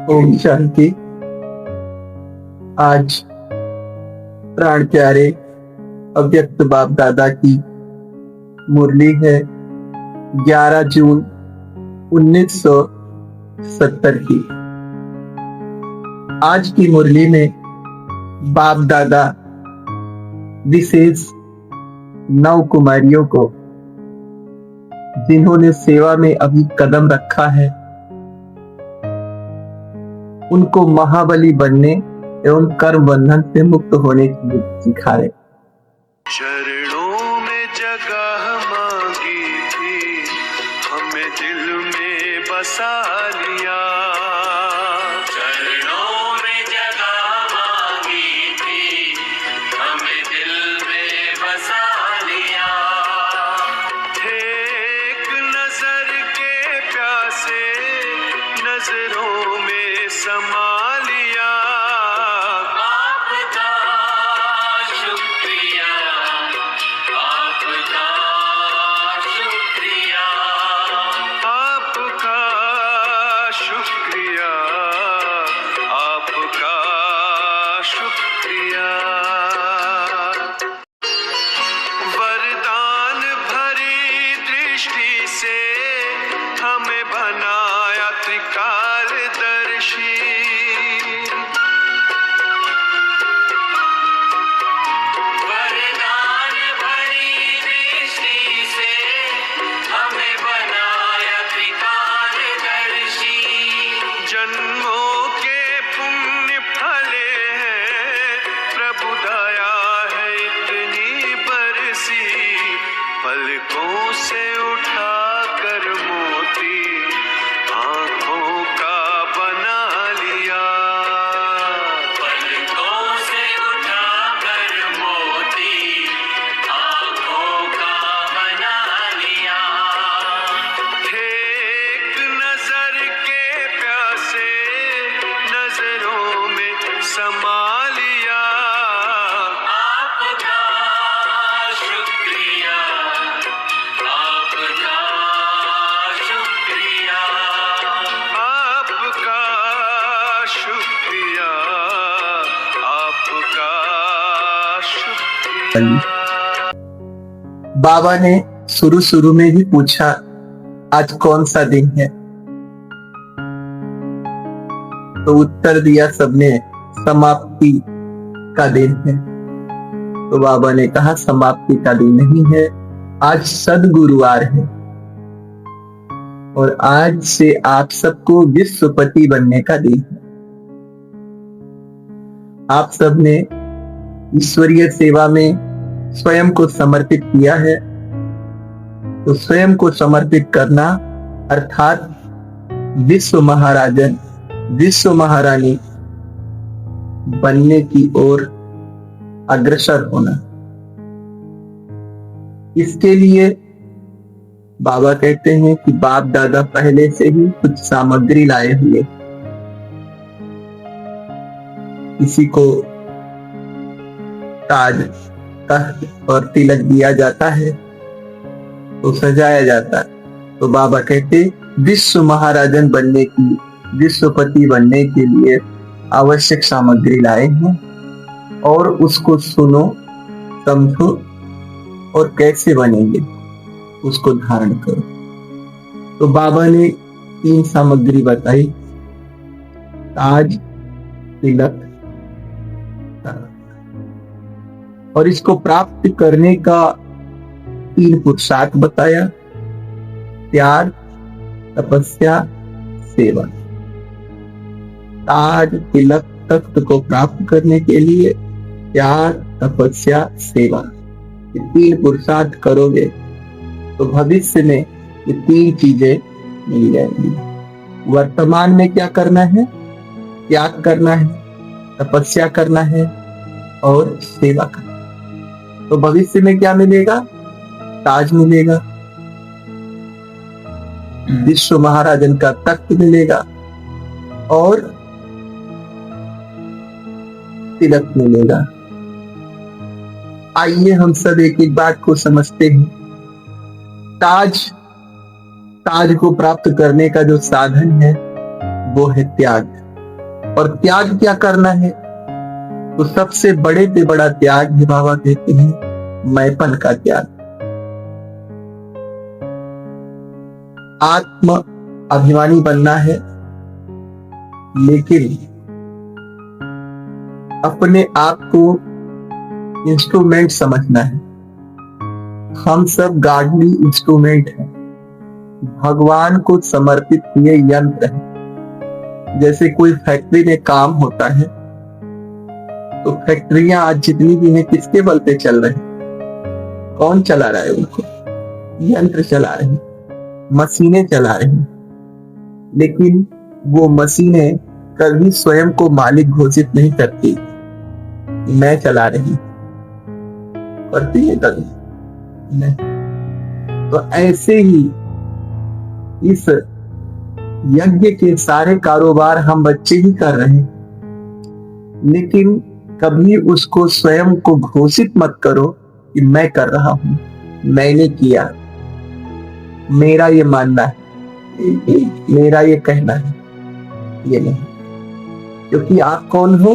ओम शांति। आज प्राण प्यारे अव्यक्त बाप दादा की मुरली है 11 जून 1970 की। आज की मुरली में बाप दादा विशेष 9 कुमारियों को, जिन्होंने सेवा में अभी कदम रखा है, उनको महाबली बनने एवं कर्म बंधन से मुक्त होने के लिए सिखा रहे। चरणों में जगह मांगी थी, हमें दिल में बसा लिया। चरणों में जगह मांगी थी, हमें दिल में बसा लिया। थे एक नजर के प्यासे, नजरों में समा लिया। आपका शुक्रिया, आपका शुक्रिया, आपका शुक्रिया, आपका शुक्रिया। वरदान भरी दृष्टि से हमें बनाया त्रिकालदर्शी। वरदान भरी दृष्टि से हमें बनाया त्रिकालदर्शी। जन्मों के पुण्य फले हैं, प्रभु दया है इतनी बरसी। पलकों से उठा कर मोती आंखों का बना लिया। पलकों से उठा कर मोती आंखों का बना लिया। थे एक नजर के प्यासे, नजरों में समा लिया। आपका शुक्रिया, आपका शुक्रिया, आपका शुक्रिया, आपका शुक्रिया। बाबा ने शुरू में ही पूछा, आज कौन सा दिन है? तो उत्तर दिया सबने, समाप्ति का दिन है। तो बाबा ने कहा, समाप्ति का दिन नहीं है, आज सद्गुरुवार है और आज से आप सबको विश्वपति बनने का दिन है। आप सबने ईश्वरीय सेवा में स्वयं को समर्पित किया है, तो स्वयं को समर्पित करना अर्थात विश्व महाराजन, विश्व महारानी बनने की ओर अग्रसर होना। इसके लिए बाबा कहते हैं कि बाप दादा पहले से ही कुछ सामग्री लाए हुए। किसी को ताज, तख्त और तिलक दिया जाता है तो सजाया जाता है। तो बाबा कहते विश्व महाराजन बनने की, विश्वपति बनने के लिए आवश्यक सामग्री लाए हैं और उसको सुनो, समझो और कैसे बनेंगे उसको धारण करो। तो बाबा ने 3 सामग्री बताई, ताज, तिलक, तख्त। और इसको प्राप्त करने का 3 पुरुषार्थ बताया, त्याग, तपस्या, सेवा। ताज, तिलक, तख्त को प्राप्त करने के लिए त्याग, तपस्या, सेवा, ये 3 पुरुषार्थ करोगे तो भविष्य में ये 3 चीजें मिल जाएंगी। वर्तमान में क्या करना है? त्याग करना है, तपस्या करना है और सेवा करना है। तो भविष्य में क्या मिलेगा? ताज मिलेगा, विश्व महाराजन का तख्त मिलेगा और तिलक मिलेगा। आइए हम सब एक एक बात को समझते हैं। ताज को प्राप्त करने का जो साधन है वो है त्याग। और त्याग क्या करना है? तो सबसे बड़े से बड़ा त्याग भी बाबा कहते हैं मैंपन का त्याग। आत्म अभिमानी बनना है, लेकिन अपने आप को इंस्ट्रूमेंट समझना है। हम सब गॉडली इंस्ट्रूमेंट हैं, भगवान को समर्पित किए यंत्र हैं। जैसे कोई फैक्ट्री में काम होता है तो फैक्ट्रियां आज जितनी भी हैं किसके बल पे चल रही? कौन चला रहा है उनको? यंत्र चला रहे हैं, मशीनें चला रही हैं। लेकिन वो मशीनें कभी स्वयं को मालिक घोषित नहीं करती, मैं चला रही करती है कभी नहीं। तो ऐसे ही इस यज्ञ के सारे कारोबार हम बच्चे ही कर रहे हैं, लेकिन कभी उसको स्वयं को घोषित मत करो कि मैं कर रहा हूं, मैंने किया, मेरा ये मानना है, मेरा ये कहना है, ये नहीं। क्योंकि आप कौन हो?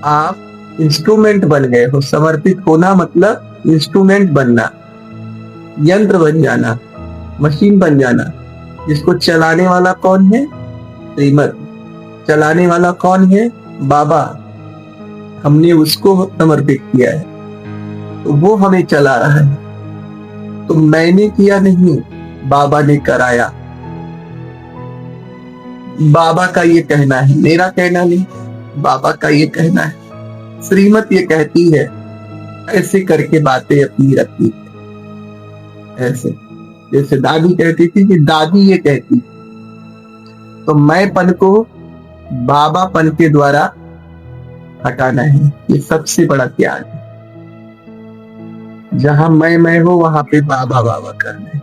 आप इंस्ट्रूमेंट बन गए हो। समर्पित होना मतलब इंस्ट्रूमेंट बनना, यंत्र बन जाना, मशीन बन जाना। जिसको चलाने वाला कौन है? श्रीमत। चलाने वाला कौन है? बाबा। हमने उसको समर्पित किया है तो वो हमें चला रहा है। तो मैंने किया नहीं, बाबा ने कराया। बाबा का ये कहना है, मेरा कहना नहीं, बाबा का ये कहना है। श्रीमत ये कहती है, ऐसे करके बातें अपनी रखती है। ऐसे जैसे दादी कहती थी कि दादी ये कहती। तो मैंपन को बाबापन के द्वारा हटाना है। ये सबसे बड़ा त्याग है। जहां मैं हो वहां पे बाबा बाबा करना है।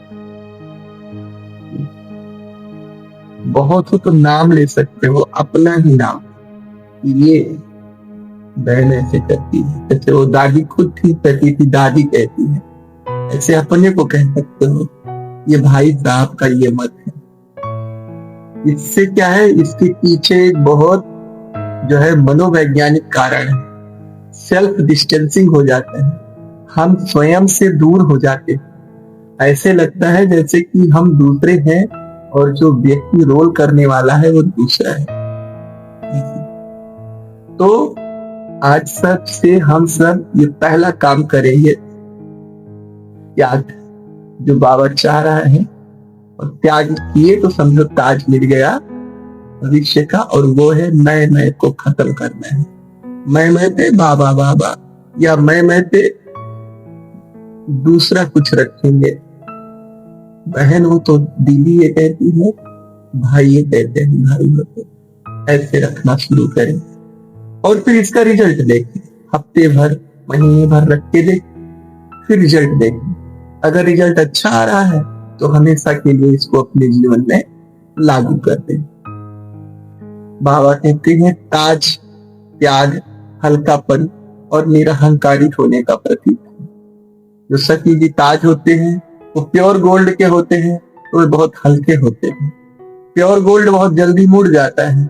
बहुत हो तो नाम ले सकते हो, अपना ही नाम। ये बहन ऐसे करती है, जैसे वो दादी खुद ठीक कहती थी, दादी कहती है, ऐसे अपने को कह सकते हो। ये भाई साहब का ये मत है। इससे क्या है? इसके पीछे एक बहुत जो है मनोवैज्ञानिक कारण है। सेल्फ डिस्टेंसिंग हो जाता है, हम स्वयं से दूर हो जाते हैं। ऐसे लगता है जैसे कि हम दूसरे हैं और जो व्यक्ति रोल करने वाला है वो दूसरा है। तो आज सब से हम सब ये पहला काम करेंगे, त्याग, जो बाबा चाह रहा है। और त्याग किए तो समझो ताज मिल गया भविष्य का, और वो है मैं को खत्म करना है। मैं पे बाबा बाबा, या मैं पे दूसरा कुछ रखेंगे। बहन हो तो दीदी ये कहती है, भाई ये कहते हैं, भाई हो तो ऐसे रखना शुरू करें। और फिर इसका रिजल्ट देखें, हफ्ते भर महीने भर रख के देखें, फिर रिजल्ट देखें। अगर रिजल्ट अच्छा आ रहा है तो हमेशा के लिए इसको अपने जीवन में लागू कर दें। बाबा कहते हैं ताज त्याग, हल्कापन और निरहंकारी होने का प्रतीक है। जो सती जी ताज होते हैं वो प्योर गोल्ड के होते हैं, तो वे बहुत हल्के होते हैं। प्योर गोल्ड बहुत जल्दी मुड़ जाता है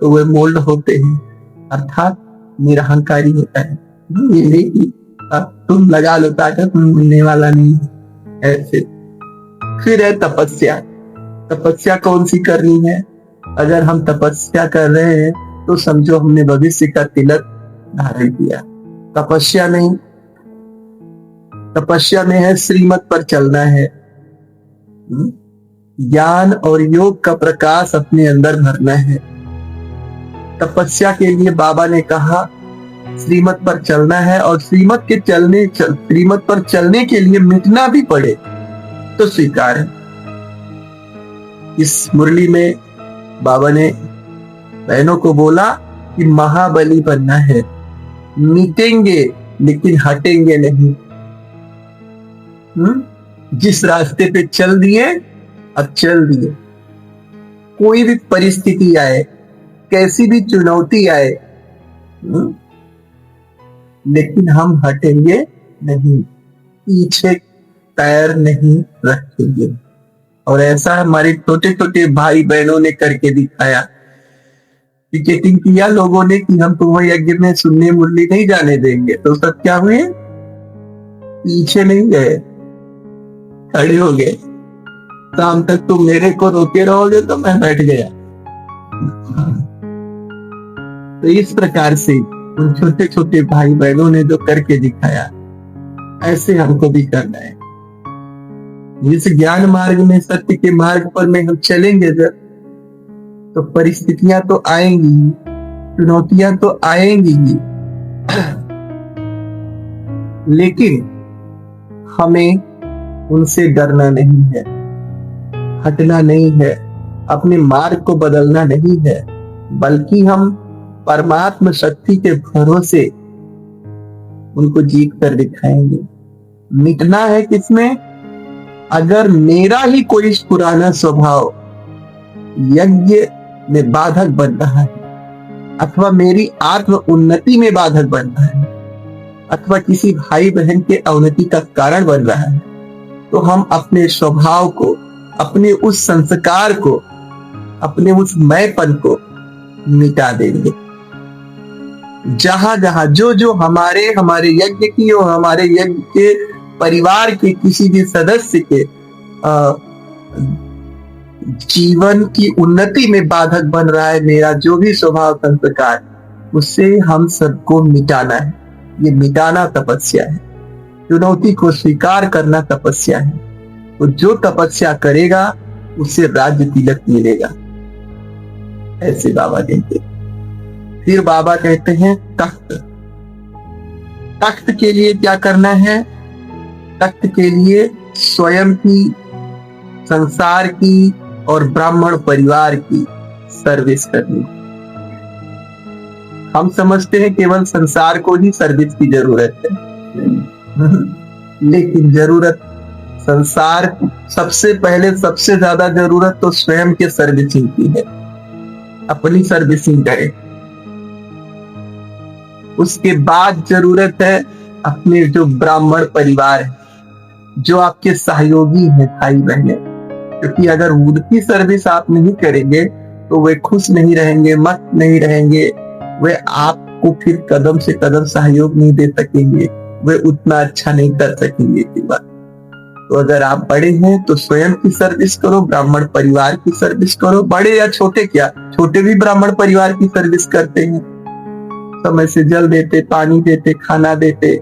तो वे मोल्ड होते हैं, अर्थात निरहंकारी होता है। ये नहीं कि तुम लगा लो ताकत, मिलने वाला नहीं। ऐसे फिर है तपस्या। तपस्या कौन सी करनी है? अगर हम तपस्या कर रहे हैं तो समझो हमने भविष्य का तिलक धारण किया। तपस्या नहीं, तपस्या में है श्रीमत पर चलना है, ज्ञान और योग का प्रकाश अपने अंदर भरना है। तपस्या के लिए बाबा ने कहा श्रीमत पर चलना है, और श्रीमत पर चलने के लिए मिटना भी पड़े तो स्वीकार है। इस मुरली में बाबा ने बहनों को बोला कि महाबली बनना है, मिटेंगे लेकिन हटेंगे नहीं। जिस रास्ते पे चल दिए, अब चल दिए। कोई भी परिस्थिति आए, कैसी भी चुनौती आए, लेकिन हम हटेंगे नहीं, पीछे पैर नहीं रखेंगे। और ऐसा हमारे छोटे छोटे भाई बहनों ने करके दिखाया। पिकेटिंग किया लोगों ने कि हम तुम्हें यज्ञ में सुनने मुरली नहीं जाने देंगे, तो सब क्या हुए, पीछे नहीं गए, खड़े हो गए। शाम तक तुम मेरे को रोके रहोगे तो मैं बैठ गया। तो इस प्रकार से उन छोटे छोटे भाई बहनों ने जो करके दिखाया, ऐसे हमको भी करना है। इस ज्ञान मार्ग में, सत्य के मार्ग पर में हम चलेंगे जब, तो परिस्थितियां तो आएंगी, चुनौतियां तो आएंगी, लेकिन हमें उनसे डरना नहीं है, हटना नहीं है, अपने मार्ग को बदलना नहीं है, बल्कि हम परमात्मा शक्ति के भरोसे उनको जीत कर दिखाएंगे। मिटना है किसमें? अगर मेरा ही कोई पुराना स्वभाव यज्ञ में बाधक बन रहा है, अथवा मेरी आत्म उन्नति में बाधक बन रहा है, अथवा किसी भाई बहन के अवनति का कारण बन रहा है, तो हम अपने स्वभाव को, अपने उस संस्कार को, अपने उस मैंपन को मिटा देंगे। जहां जहां जो जो हमारे यज्ञ की और हमारे यज्ञ के परिवार के किसी भी सदस्य के जीवन की उन्नति में बाधक बन रहा है, मेरा जो भी स्वभाव संस्कार, उससे हम सबको मिटाना है। ये मिटाना तपस्या है, चुनौती को स्वीकार करना तपस्या है। तो जो तपस्या करेगा उसे राज्य तिलक मिलेगा, ऐसे बाबा कहते हैं। फिर बाबा कहते हैं तख्त। तख्त के लिए क्या करना है? तख्त के लिए स्वयं की, संसार की और ब्राह्मण परिवार की सर्विस करनी। हम समझते हैं केवल संसार को ही सर्विस की जरूरत है, लेकिन जरूरत संसार, सबसे पहले सबसे ज्यादा जरूरत तो स्वयं के सर्विसिंग की है। अपनी सर्विसिंग करें, उसके बाद जरूरत है अपने जो ब्राह्मण परिवार है, जो आपके सहयोगी हैं, भाई बहने, क्योंकि अगर उनकी सर्विस आप नहीं करेंगे तो वे खुश नहीं रहेंगे, मस्त नहीं रहेंगे, वे आपको फिर कदम से कदम सहयोग नहीं दे सकेंगे, वे उतना अच्छा नहीं कर सकेंगे की बात। तो अगर आप बड़े हैं तो स्वयं की सर्विस करो, ब्राह्मण परिवार की सर्विस करो। बड़े या छोटे, क्या छोटे भी ब्राह्मण परिवार की सर्विस करते हैं, समय से जल देते, पानी देते, खाना देते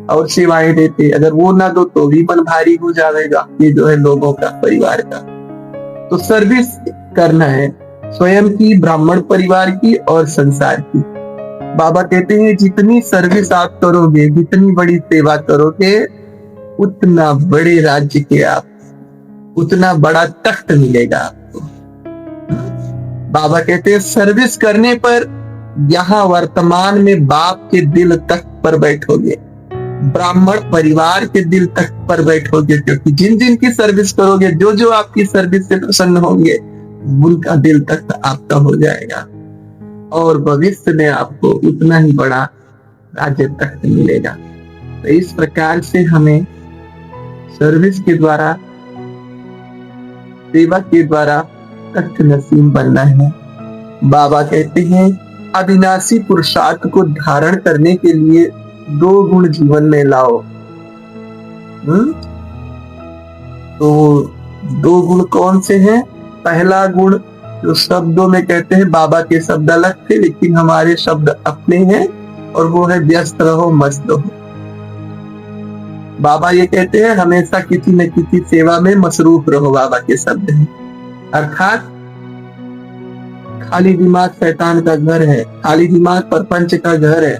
और सेवाएं देते। अगर वो ना दो तो भी मन भारी हो जाएगा, ये जो है लोगों का, परिवार का। तो सर्विस करना है स्वयं की, ब्राह्मण परिवार की और संसार की। बाबा कहते हैं जितनी सर्विस आप करोगे, जितनी बड़ी सेवा करोगे, उतना बड़े राज्य के आप, उतना बड़ा तख्त मिलेगा आपको। बाबा कहते हैं सर्विस करने पर यहाँ वर्तमान में बाप के दिल तख्त पर बैठोगे, ब्राह्मण परिवार के दिल तख्त पर बैठोगे, क्योंकि जिन जिन की सर्विस करोगे, जो जो आपकी सर्विस से प्रसन्न होंगे, उनका दिल तख्त आपका हो जाएगा और भविष्य में आपको उतना ही बड़ा राज्य तख्त मिलेगा। तो इस प्रकार से हमें सर्विस के द्वारा, सेवा के द्वारा तख्त नसीब बनना है। बाबा कहते हैं अविनाशी पुरुषार्थ को धारण करने के लिए 2 गुण जीवन में लाओ। तो 2 गुण कौन से हैं? पहला गुण जो शब्दों में कहते हैं, बाबा के शब्द अलग थे लेकिन हमारे शब्द अपने हैं, और वो है व्यस्त रहो, मस्त रहो। बाबा ये कहते हैं हमेशा किसी न किसी सेवा में मसरूफ रहो, बाबा के शब्द हैं। अर्थात खाली दिमाग शैतान का घर है, खाली दिमाग प्रपंच का घर है।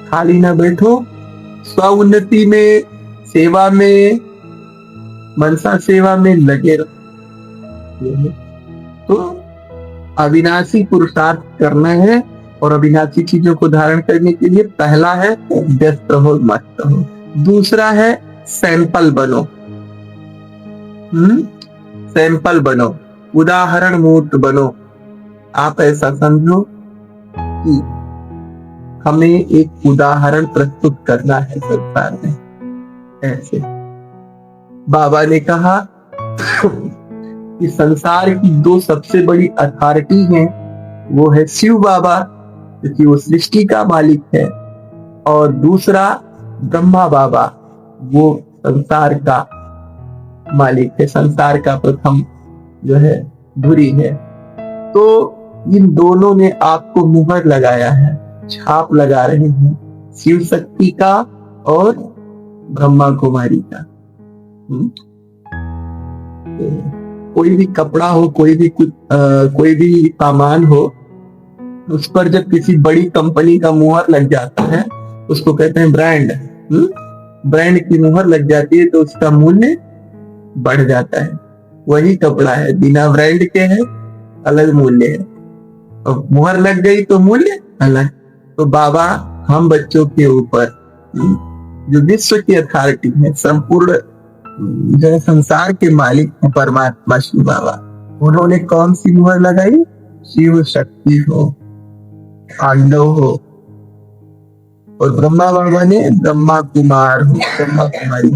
खाली ना बैठो, स्व उन्नति में, सेवा में, मनसा सेवा में लगे रहो। तो अविनाशी पुरुषार्थ करना है, और अविनाशी चीजों को धारण करने के लिए पहला है व्यस्त रहो, मस्त रहो। दूसरा है सैंपल बनो। सैंपल बनो, उदाहरण मूर्त बनो। आप ऐसा समझो कि हमें एक उदाहरण प्रस्तुत करना है संसार में। ऐसे बाबा ने कहा कि संसार की 2 सबसे बड़ी अथॉरिटी हैं, वो है शिव बाबा, क्योंकि वो सृष्टि का मालिक है। और दूसरा ब्रह्मा बाबा, वो संसार का मालिक है, संसार का प्रथम जो है धुरी है। तो इन दोनों ने आपको मुहर लगाया है, छाप लगा रहे हैं, शिव शक्ति का और ब्रह्मा कुमारी का। कोई भी कपड़ा हो, कोई भी सामान हो, उस पर जब किसी बड़ी कंपनी का मुहर लग जाता है, उसको कहते हैं ब्रांड। ब्रांड की मुहर लग जाती है तो उसका मूल्य बढ़ जाता है। वही कपड़ा है, बिना ब्रांड के है, अलग मूल्य है, और मुहर लग गई तो मूल्य अलग। तो बाबा हम बच्चों के ऊपर जो विश्व की अथॉरिटी है, संपूर्ण जो है संसार के मालिक है परमात्मा शिव बाबा, उन्होंने कौन सी मुहर लगाई? शिव शक्ति हो, पांडव हो, और ब्रह्मा बाबा ने ब्रह्मा कुमार हो, ब्रह्मा कुमारी।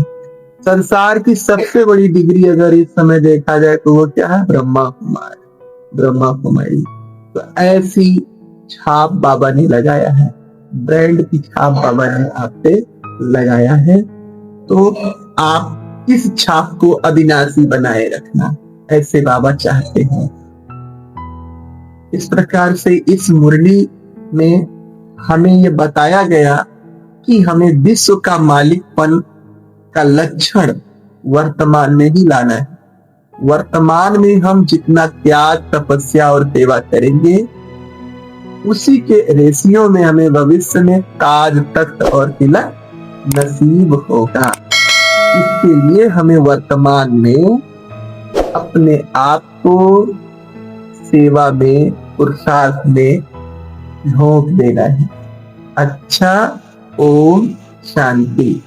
संसार की सबसे बड़ी डिग्री अगर इस समय देखा जाए तो वो क्या है? ब्रह्मा कुमार, ब्रह्मा कुमारी। तो ऐसी छाप बाबा ने लगाया है, ब्रांड की छाप बाबा ने आप पे लगाया है। तो आप इस छाप को अविनाशी बनाए रखना, ऐसे बाबा चाहते हैं। इस प्रकार से इस मुरली में हमें ये बताया गया कि हमें विश्व का मालिकपन का लक्षण वर्तमान में ही लाना है। वर्तमान में हम जितना त्याग, तपस्या और सेवा करेंगे, उसी के रेशियो में हमें भविष्य में ताज, तख्त और तिलक नसीब होगा। इसके लिए हमें वर्तमान में अपने आप को सेवा में, पुरुषार्थ में झोंक देना है। अच्छा, ओम शांति।